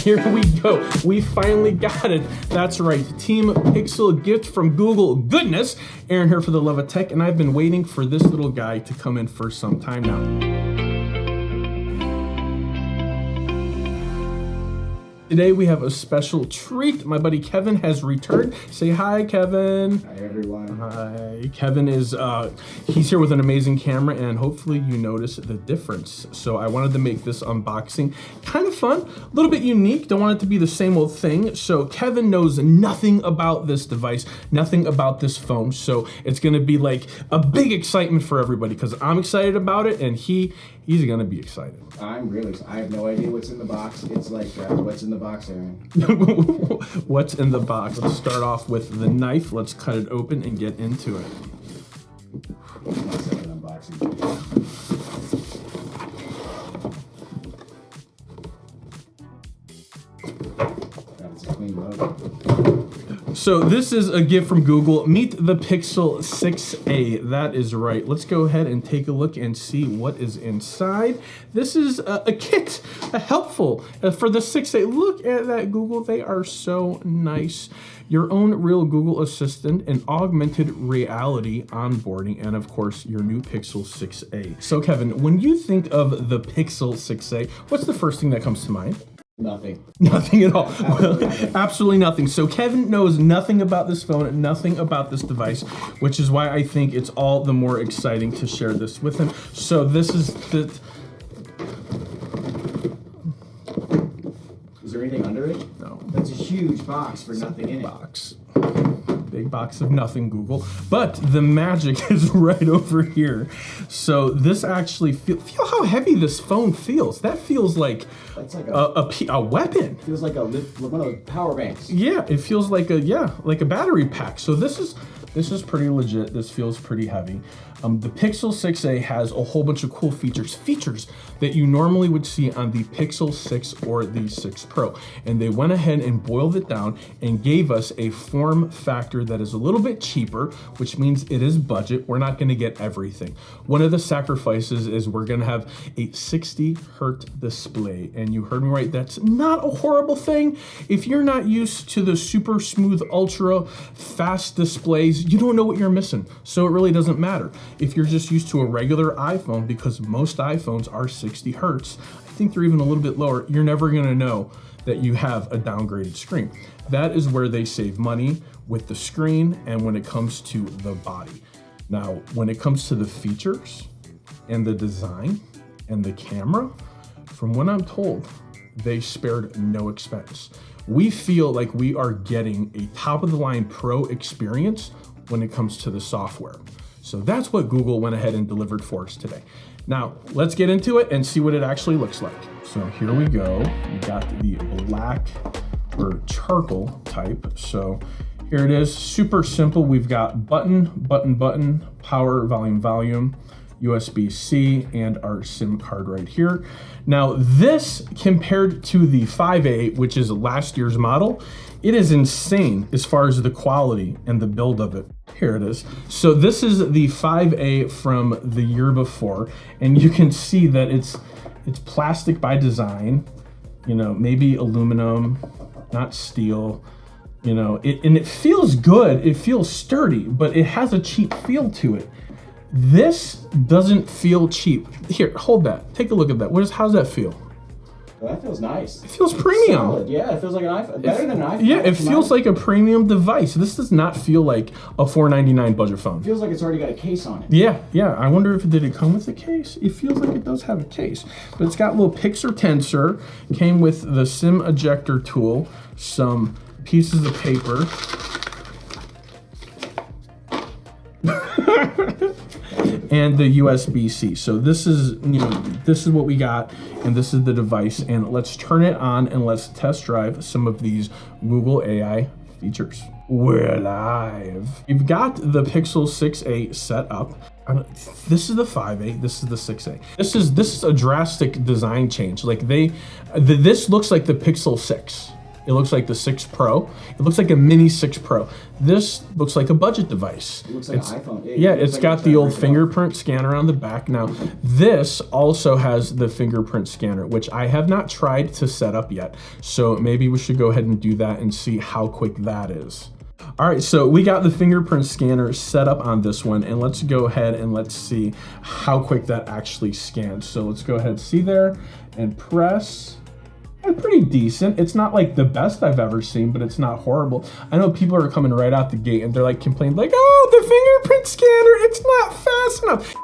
here we go. We finally got it. That's right, Team Pixel gift from Google. Goodness, Aaron here for the Love of Tech, and I've been waiting for this little guy to come in for some time now. Today we have a special treat. My buddy Kevin has returned. Say hi, Kevin. Hi, everyone. Hi. Kevin is, he's here with an amazing camera, and hopefully you notice the difference. So I wanted to make this unboxing kind of fun, a little bit unique. Don't want it to be the same old thing. So Kevin knows nothing about this device, nothing about this phone. So it's gonna be like a big excitement for everybody because I'm excited about it, and he's gonna be excited. I'm really excited. I have no idea what's in the box. It's like, what's in the box, Aaron? What's in the box? Let's start off with the knife. Let's cut it open and get into it. Let's have an unboxing. That's a clean logo. So this is a gift from Google. Meet the Pixel 6a. That is right. Let's go ahead and take a look and see what is inside. This is a kit, helpful for the 6a. Look at that, Google. They are so nice. Your own real Google Assistant, and augmented reality onboarding, and of course, your new Pixel 6a. So Kevin, when you think of the Pixel 6a, what's the first thing that comes to mind? Nothing. Nothing at all. Absolutely nothing. So Kevin knows nothing about this phone, nothing about this device, which is why I think it's all the more exciting to share this with him. So this is the... Is there anything under it? No. That's a huge box for nothing in it. Big box of nothing, Google. But the magic is right over here. So this actually feel how heavy this phone feels. That feels like, That's like a weapon. Feels like one of those power banks. Yeah, it feels like a battery pack. So this is pretty legit. This feels pretty heavy. The Pixel 6a has a whole bunch of cool features that you normally would see on the Pixel 6 or the 6 Pro. And they went ahead and boiled it down and gave us a form factor that is a little bit cheaper, which means it is budget. We're not gonna get everything. One of the sacrifices is we're gonna have a 60 hertz display. And you heard me right, that's not a horrible thing. If you're not used to the super smooth, ultra fast displays, you don't know what you're missing. So it really doesn't matter. If you're just used to a regular iPhone, because most iPhones are 60 hertz, I think they're even a little bit lower, you're never gonna know that you have a downgraded screen. That is where they save money with the screen and when it comes to the body. Now, when it comes to the features and the design and the camera, from what I'm told, they spared no expense. We feel like we are getting a top of the line pro experience when it comes to the software. So that's what Google went ahead and delivered for us today. Now, let's get into it and see what it actually looks like. So here we go. We got the black or charcoal type. So here it is, super simple. We've got button, power, volume, USB-C, and our SIM card right here. Now this, compared to the 5A, which is last year's model, it is insane as far as the quality and the build of it. Here it is. So this is the 5A from the year before, and you can see that it's plastic by design, you know, maybe aluminum, not steel, you know, and it feels good, it feels sturdy, but it has a cheap feel to it. This doesn't feel cheap. Here, hold that. Take a look at that. How's that feel? Well, that feels nice. It feels premium. Solid. Yeah, it feels like an iPhone. Better than an iPhone. Yeah, it feels like a premium device. This does not feel like a $499 budget phone. It feels like it's already got a case on it. Yeah. I wonder if did it come with a case? It feels like it does have a case, but it's got a little Pixar Tensor. Came with the SIM ejector tool, some pieces of paper. And the USB-C. So this is, this is what we got, and this is the device. And let's turn it on and let's test drive some of these Google AI features. We're live. We've got the Pixel 6a set up. This is the 5a, this is the 6a. This is a drastic design change. Like this looks like the Pixel 6. It looks like the 6 Pro. It looks like a mini 6 Pro. This looks like a budget device. It looks like an iPhone. Yeah, it's got the old fingerprint scanner on the back. Now, this also has the fingerprint scanner, which I have not tried to set up yet. So maybe we should go ahead and do that and see how quick that is. All right, so we got the fingerprint scanner set up on this one, and let's go ahead and let's see how quick that actually scans. So let's go ahead, see there, and press. And pretty decent. It's not like the best I've ever seen, but it's not horrible. I know people are coming right out the gate and they're like complaining like, oh, the fingerprint scanner, it's not fast enough.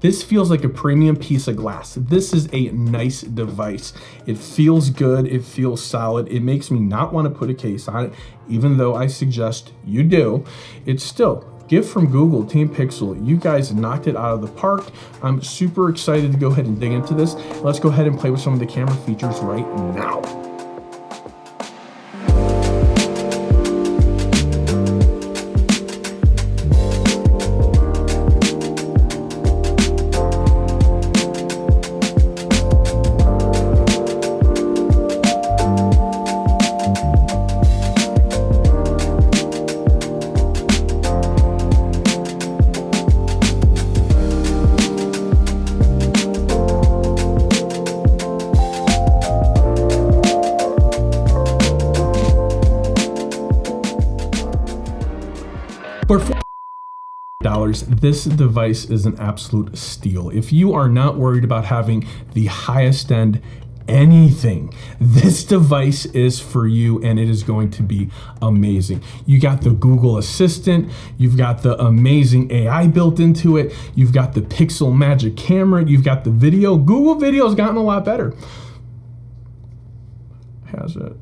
This feels like a premium piece of glass. This is a nice device. It feels good, it feels solid. It makes me not want to put a case on it, even though I suggest you do. It's still gift from Google, Team Pixel. You guys knocked it out of the park. I'm super excited to go ahead and dig into this. Let's go ahead and play with some of the camera features right now. For $4, this device is an absolute steal. If you are not worried about having the highest end anything, this device is for you, and it is going to be amazing. You got the Google Assistant, you've got the amazing AI built into it, you've got the Pixel Magic Camera, you've got the video. Google Video has gotten a lot better. Has it?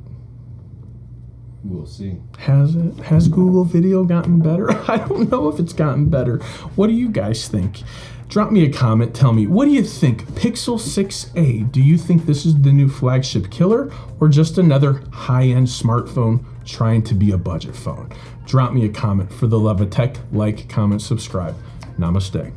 We'll see. Has it? Has Google Video gotten better? I don't know if it's gotten better. What do you guys think? Drop me a comment. Tell me, what do you think? Pixel 6a, do you think this is the new flagship killer or just another high-end smartphone trying to be a budget phone? Drop me a comment. For the love of tech, like, comment, subscribe. Namaste.